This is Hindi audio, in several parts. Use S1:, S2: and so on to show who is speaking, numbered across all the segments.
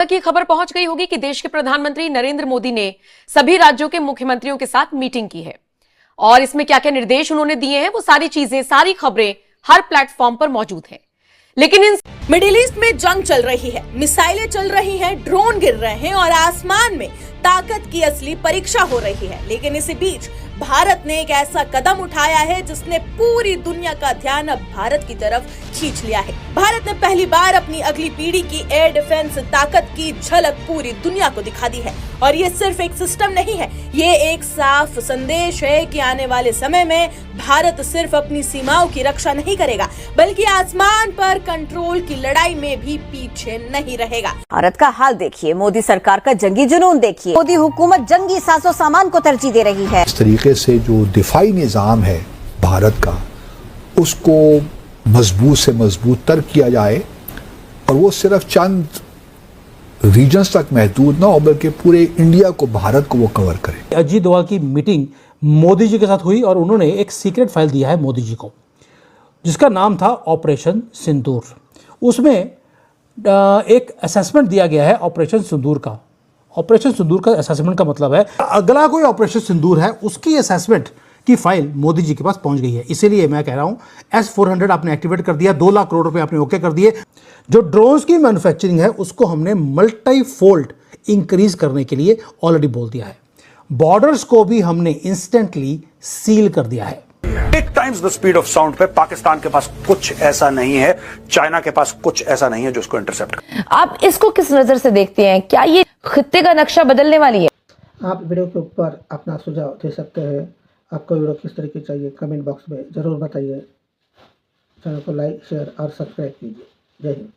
S1: तक ये खबर पहुंच गई होगी कि देश के प्रधानमंत्री नरेंद्र मोदी ने सभी राज्यों के मुख्यमंत्रियों के साथ मीटिंग की है और इसमें क्या क्या निर्देश उन्होंने दिए हैं, वो सारी चीजें, सारी खबरें हर प्लेटफॉर्म पर मौजूद हैं। लेकिन इन
S2: मिडिल ईस्ट में जंग चल रही है, मिसाइलें चल रही हैं, ड्रोन गिर रहे हैं और आसमान में ताकत की असली परीक्षा हो रही है। लेकिन इसी बीच भारत ने एक ऐसा कदम उठाया है जिसने पूरी दुनिया का ध्यान अब भारत की तरफ खींच लिया है। भारत ने पहली बार अपनी अगली पीढ़ी की एयर डिफेंस ताकत की झलक पूरी दुनिया को दिखा दी है। और ये सिर्फ एक सिस्टम नहीं है, ये एक साफ संदेश है कि आने वाले समय में भारत सिर्फ अपनी सीमाओं की रक्षा नहीं करेगा, बल्कि आसमान पर कंट्रोल की लड़ाई में भी पीछे नहीं रहेगा।
S3: भारत का हाल देखिए, मोदी सरकार का जंगी जुनून देखिए, मोदी हुकूमत जंगी साजो सामान को तरजीह दे रही है।
S4: इस तरीके से जो दिफाई निजाम है भारत का, उसको मजबूत से मजबूत तर किया जाए और वो सिर्फ चंद रीजन्स तक महदूद ना हो, बल्कि पूरे इंडिया को, भारत को वो कवर करे।
S5: अजीत डोभाल की मीटिंग मोदी जी के साथ हुई और उन्होंने एक सीक्रेट फाइल दिया है मोदी जी को, जिसका नाम था ऑपरेशन सिंदूर। उसमें एक असेसमेंट दिया गया है ऑपरेशन सिंदूर का। ऑपरेशन सिंदूर का असेसमेंट का मतलब है अगला कोई ऑपरेशन सिंदूर है उसकी असेसमेंट की फाइल मोदी जी के पास पहुंच गई है। इसीलिए मैं कह रहा हूं S-400 आपने एक्टिवेट कर दिया, 2 लाख करोड़ रुपए आपने ओके कर दिए। जो ड्रोन्स की मैन्युफैक्चरिंग है उसको हमने मल्टी फोल्ड इंक्रीज करने के लिए ऑलरेडी बोल दिया है। बॉर्डर्स को भी हमने इंस्टेंटली सील कर दिया है।
S6: 8 times the speed of sound पे पाकिस्तान के पास कुछ ऐसा नहीं है, चाइना के पास कुछ ऐसा नहीं है जो उसको इंटरसेप्ट।
S7: आप इसको किस नजर से देखते हैं? क्या ये खित्ते का नक्शा बदलने वाली है?
S8: आप वीडियो के ऊपर अपना सुझाव दे सकते हैं। आपको वीडियो किस तरह की चाहिए कमेंट बॉक्स में जरूर बताइए। चैनल को लाइक, शेयर और सब्सक्राइब कीजिए। जय हिंद।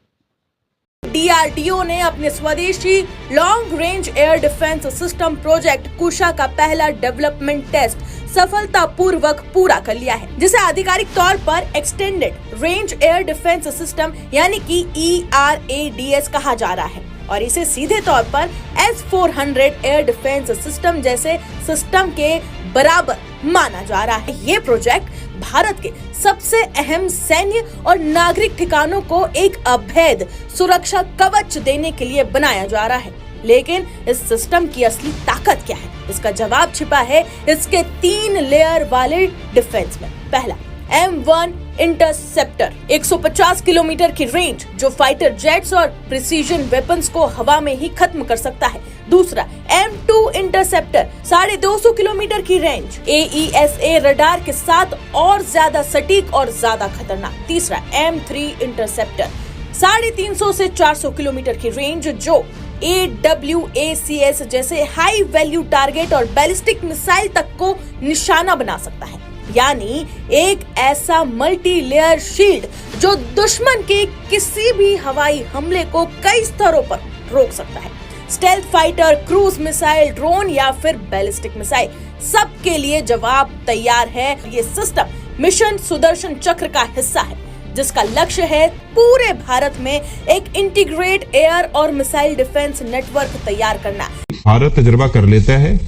S2: DRDO ने अपने स्वदेशी long range air defence system project Kusha का पहला डेवलपमेंट टेस्ट सफलतापूर्वक पूरा कर लिया है, जिसे आधिकारिक तौर पर extended range air defence system यानी कि ERADS कहा जा रहा है और इसे सीधे तौर पर S-400 एयर डिफेंस सिस्टम जैसे सिस्टम के बराबर माना जा रहा है। ये प्रोजेक्ट भारत के सबसे अहम सैन्य और नागरिक ठिकानों को एक अभेद सुरक्षा कवच देने के लिए बनाया जा रहा है। लेकिन इस सिस्टम की असली ताकत क्या है? इसका जवाब छिपा है इसके 3 लेयर वाले डिफेंस में। पहला, M1 इंटरसेप्टर, 150 किलोमीटर की रेंज जो फाइटर जेट्स और प्रिसीजन वेपन्स को हवा में ही खत्म कर सकता है। दूसरा, M2 इंटरसेप्टर, 250 किलोमीटर की रेंज, AESA रडार के साथ और ज्यादा सटीक और ज्यादा खतरनाक। तीसरा, M3 इंटरसेप्टर, 350 से 400 किलोमीटर की रेंज जो AWACS जैसे हाई वैल्यू टारगेट और बैलिस्टिक मिसाइल तक को निशाना बना सकता है। यानी एक ऐसा मल्टी लेयर शील्ड जो दुश्मन के किसी भी हवाई हमले को कई स्तरों पर रोक सकता है। Stealth fighter, cruise missile, drone या फिर बैलिस्टिक मिसाइल, सबके लिए जवाब तैयार है। ये सिस्टम मिशन सुदर्शन चक्र का हिस्सा है, जिसका लक्ष्य है पूरे भारत में एक इंटीग्रेट एयर और मिसाइल डिफेंस नेटवर्क तैयार करना।
S9: भारत तजुर्बा कर लेता है,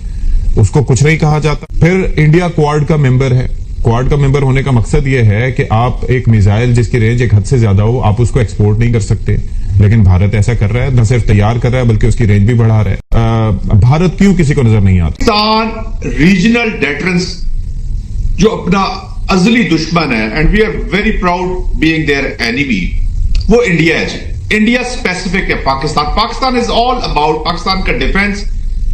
S9: उसको कुछ नहीं कहा जाता। फिर इंडिया क्वाड का मेंबर है। क्वाड का मेंबर होने का मकसद यह है कि आप एक मिसाइल जिसकी रेंज एक हद से ज्यादा हो, आप उसको एक्सपोर्ट नहीं कर सकते, लेकिन भारत ऐसा कर रहा है। न सिर्फ तैयार कर रहा है बल्कि उसकी रेंज भी बढ़ा रहा है। भारत क्यों किसी को नजर नहीं आता?
S10: पाकिस्तान रीजनल डेटरेंस जो अपना अजली दुश्मन है, and we are very proud being their enemy, वो इंडिया है। इंडिया स्पेसिफिक है Pakistan is all about Pakistan का डिफेंस,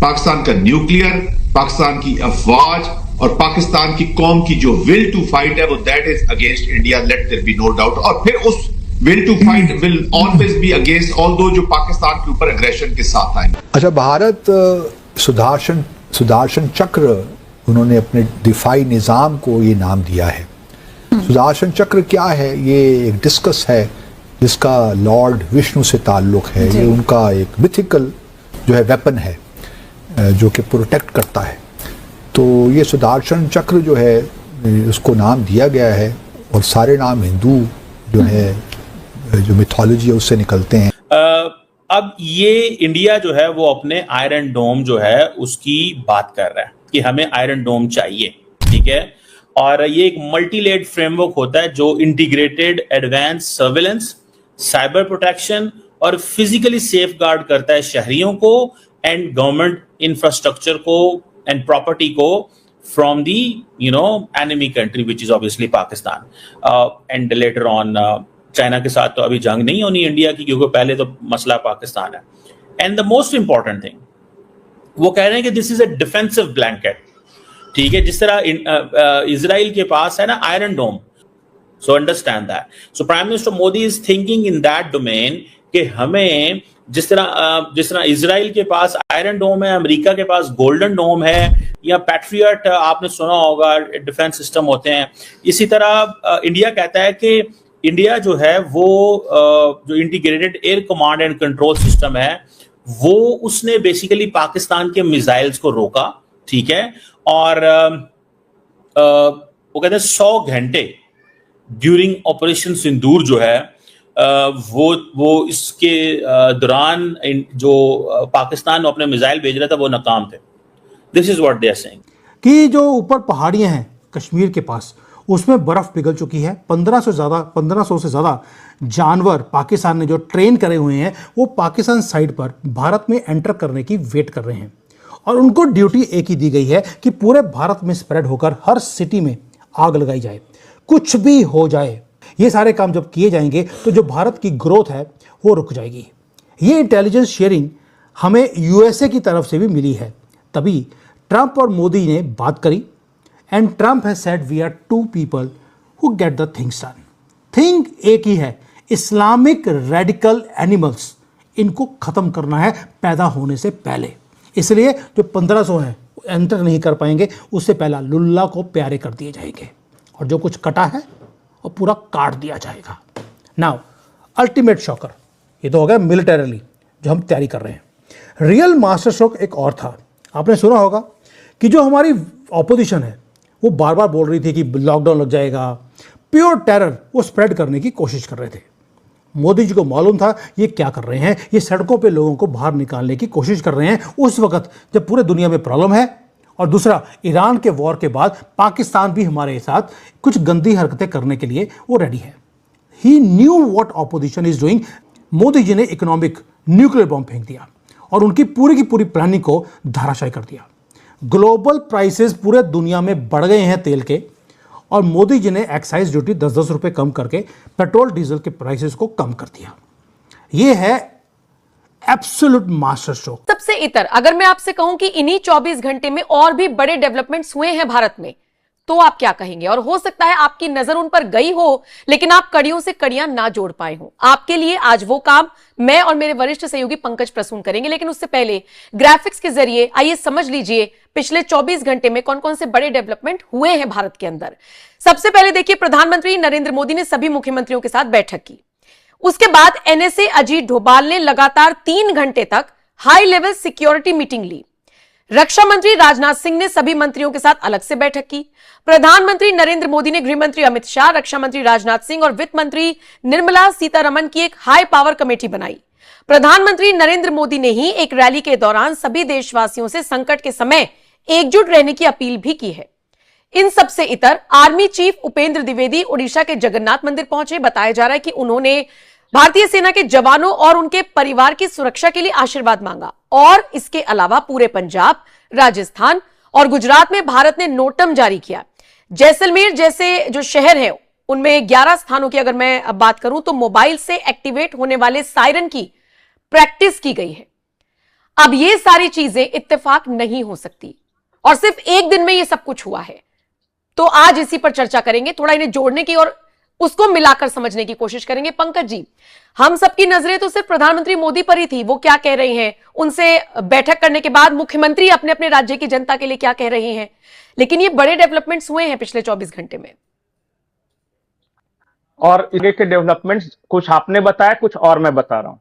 S10: पाकिस्तान का न्यूक्लियर, पाकिस्तान की अफवाज और पाकिस्तान की कौम की जो विल टू फाइट है, वो that is against India, let there be no doubt. और फिर उस will to fight will always be against all those जो पाकिस्तान के ऊपर अग्रेशन के साथ आए।
S4: अच्छा, भारत सुदर्शन चक्र, उन्होंने अपने दिफाई निज़ाम को ये नाम दिया है। सुदर्शन चक्र क्या है? ये एक डिस्कस है जिसका लॉर्ड विष्णु से ताल्लुक है। ये उनका एक मिथिकल जो है वेपन है जो कि प्रोटेक्ट करता है। तो ये सुदर्शन चक्र जो है उसको नाम दिया गया है और सारे नाम हिंदू जो है जो मिथोलॉजी है उससे निकलते हैं।
S11: अब ये इंडिया जो है वो अपने आयरन डोम जो है उसकी बात कर रहा है कि हमें आयरन डोम चाहिए, ठीक है। और ये एक मल्टी लेयर्ड फ्रेमवर्क होता है जो integrated advance surveillance, cyber protection और फिजिकली सेफ गार्ड करता है शहरियों को एंड गवर्नमेंट इंफ्रास्ट्रक्चर को एंड प्रॉपर्टी को from the enemy country which is obviously Pakistan and later on China के साथ तो अभी जंग नहीं होनी इंडिया की, क्योंकि पहले तो मसला पाकिस्तान है। And the most important thing, वो कह रहे हैं कि this is a defensive blanket, ठीक है, जिस तरह इजराइल के पास है ना iron dome, so understand that. So prime minister Modi is thinking in that domain कि हमें जिस तरह इजराइल के पास आयरन डोम है, अमेरिका के पास गोल्डन डोम है, या पैट्रियट आपने सुना होगा डिफेंस सिस्टम होते हैं, इसी तरह इंडिया कहता है कि इंडिया जो है वो जो integrated air command and control system है वो उसने बेसिकली पाकिस्तान के मिसाइल्स को रोका, ठीक है, और वो कहते हैं 100 घंटे ड्यूरिंग ऑपरेशन सिंदूर जो है वो इसके दौरान जो पाकिस्तान अपने मिसाइल भेज रहा था वो नाकाम थे। This is what they are saying
S5: कि जो ऊपर पहाड़ियां हैं कश्मीर के पास, उसमें बर्फ पिघल चुकी है। 1500 से ज़्यादा जानवर पाकिस्तान ने जो ट्रेन करे हुए हैं वो पाकिस्तान साइड पर भारत में एंटर करने की वेट कर रहे हैं, और उनको ड्यूटी एक ही दी गई है कि पूरे भारत में स्प्रेड होकर हर सिटी में आग लगाई जाए, कुछ भी हो जाए। ये सारे काम जब किए जाएंगे तो जो भारत की ग्रोथ है वो रुक जाएगी। ये इंटेलिजेंस शेयरिंग हमें यूएसए की तरफ से भी मिली है, तभी ट्रंप और मोदी ने बात करी। And Trump has said we are two people who get the things done. Thing एक ही है, इस्लामिक रेडिकल एनिमल्स, इनको खत्म करना है पैदा होने से पहले। इसलिए जो 1500 हैं एंटर नहीं कर पाएंगे, उससे पहला लुल्ला को प्यारे कर दिए जाएंगे, और जो कुछ कटा है वो पूरा काट दिया जाएगा। नाउ अल्टीमेट शॉकर, ये तो हो गया मिलिटरीली जो हम तैयारी कर रहे हैं। रियल मास्टर स्ट्रोक एक और था। आपने सुना होगा कि जो हमारी ऑपोजिशन है वो बार बार बोल रही थी कि लॉकडाउन लग जाएगा, प्योर टेरर वो स्प्रेड करने की कोशिश कर रहे थे। मोदी जी को मालूम था ये क्या कर रहे हैं, ये सड़कों पे लोगों को बाहर निकालने की कोशिश कर रहे हैं उस वक्त जब पूरे दुनिया में प्रॉब्लम है। और दूसरा, ईरान के वॉर के बाद पाकिस्तान भी हमारे साथ कुछ गंदी हरकतें करने के लिए वो रेडी है। He knew what opposition is doing. Modi ji ने इकोनॉमिक न्यूक्लियर बॉम्ब फेंक दिया और उनकी पूरी की पूरी प्लानिंग को धराशायी कर दिया। ग्लोबल प्राइसेस पूरे दुनिया में बढ़ गए हैं तेल के, और मोदी जी ने एक्साइज ड्यूटी 10-10 रुपए कम करके पेट्रोल डीजल के प्राइसेस को कम कर दिया। ये है एब्सोल्यूट मास्टर स्ट्रोक।
S1: सबसे इतर अगर मैं आपसे कहूं कि इन्हीं 24 घंटे में और भी बड़े डेवलपमेंट्स हुए हैं भारत में, तो आप क्या कहेंगे? और हो सकता है आपकी नजर उन पर गई हो, लेकिन आप कड़ियों से कड़ियां ना जोड़ पाए हो। आपके लिए आज वो काम मैं और मेरे वरिष्ठ सहयोगी पंकज प्रसून करेंगे, लेकिन उससे पहले ग्राफिक्स के जरिए आइए समझ लीजिए पिछले 24 घंटे में कौन कौन से बड़े डेवलपमेंट हुए हैं भारत के अंदर। सबसे पहले देखिए, प्रधानमंत्री नरेंद्र मोदी ने सभी मुख्यमंत्रियों के साथ बैठक की। उसके बाद एनएसए अजीत डोभाल ने लगातार 3 घंटे तक हाई लेवल सिक्योरिटी मीटिंग ली। रक्षा मंत्री राजनाथ सिंह ने सभी मंत्रियों के साथ अलग से बैठक की। प्रधानमंत्री नरेंद्र मोदी ने गृह मंत्री अमित शाह, रक्षा मंत्री राजनाथ सिंह और वित्त मंत्री निर्मला सीतारमण की एक हाई पावर कमेटी बनाई। प्रधानमंत्री नरेंद्र मोदी ने ही एक रैली के दौरान सभी देशवासियों से संकट के समय एकजुट रहने की अपील भी की है। इन सबसे इतर आर्मी चीफ उपेंद्र द्विवेदी ओडिशा के जगन्नाथ मंदिर पहुंचे। बताया जा रहा है कि उन्होंने भारतीय सेना के जवानों और उनके परिवार की सुरक्षा के लिए आशीर्वाद मांगा। और इसके अलावा पूरे पंजाब, राजस्थान और गुजरात में भारत ने नोटम जारी किया। जैसलमेर जैसे जो शहर हैं उनमें 11 स्थानों की अगर मैं अब बात करूं तो मोबाइल से एक्टिवेट होने वाले सायरन की प्रैक्टिस की गई है। अब ये सारी चीजें इत्तेफाक नहीं हो सकती और सिर्फ एक दिन में ये सब कुछ हुआ है। तो आज इसी पर चर्चा करेंगे, थोड़ा इन्हें जोड़ने की और उसको मिलाकर समझने की कोशिश करेंगे। पंकज जी, हम सबकी नजरें तो सिर्फ प्रधानमंत्री मोदी पर ही थी, वो क्या कह रहे हैं, उनसे बैठक करने के बाद मुख्यमंत्री अपने अपने राज्य की जनता के लिए क्या कह रहे हैं, लेकिन ये बड़े डेवलपमेंट्स हुए हैं पिछले 24 घंटे में।
S12: और इसके के डेवलपमेंट्स कुछ आपने बताया, कुछ और मैं बता रहा हूं।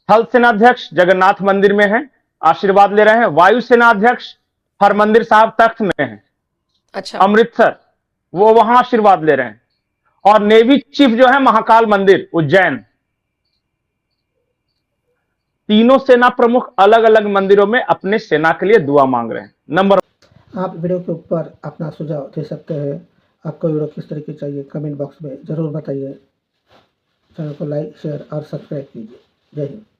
S12: थल सेनाध्यक्ष जगन्नाथ मंदिर में हैं, आशीर्वाद ले रहे हैं। वायु सेनाध्यक्ष हरमंदिर साहब तख्त में हैं,
S1: अच्छा,
S12: अमृतसर, वो वहां आशीर्वाद ले रहे हैं। और नेवी चीफ जो है महाकाल मंदिर उज्जैन। तीनों सेना प्रमुख अलग अलग मंदिरों में अपने सेना के लिए दुआ मांग रहे हैं। नंबर,
S8: आप वीडियो के ऊपर अपना सुझाव दे सकते हैं। आपको वीडियो किस तरह की चाहिए कमेंट बॉक्स में जरूर बताइए। चैनल को लाइक, शेयर और सब्सक्राइब कीजिए। जय हिंद।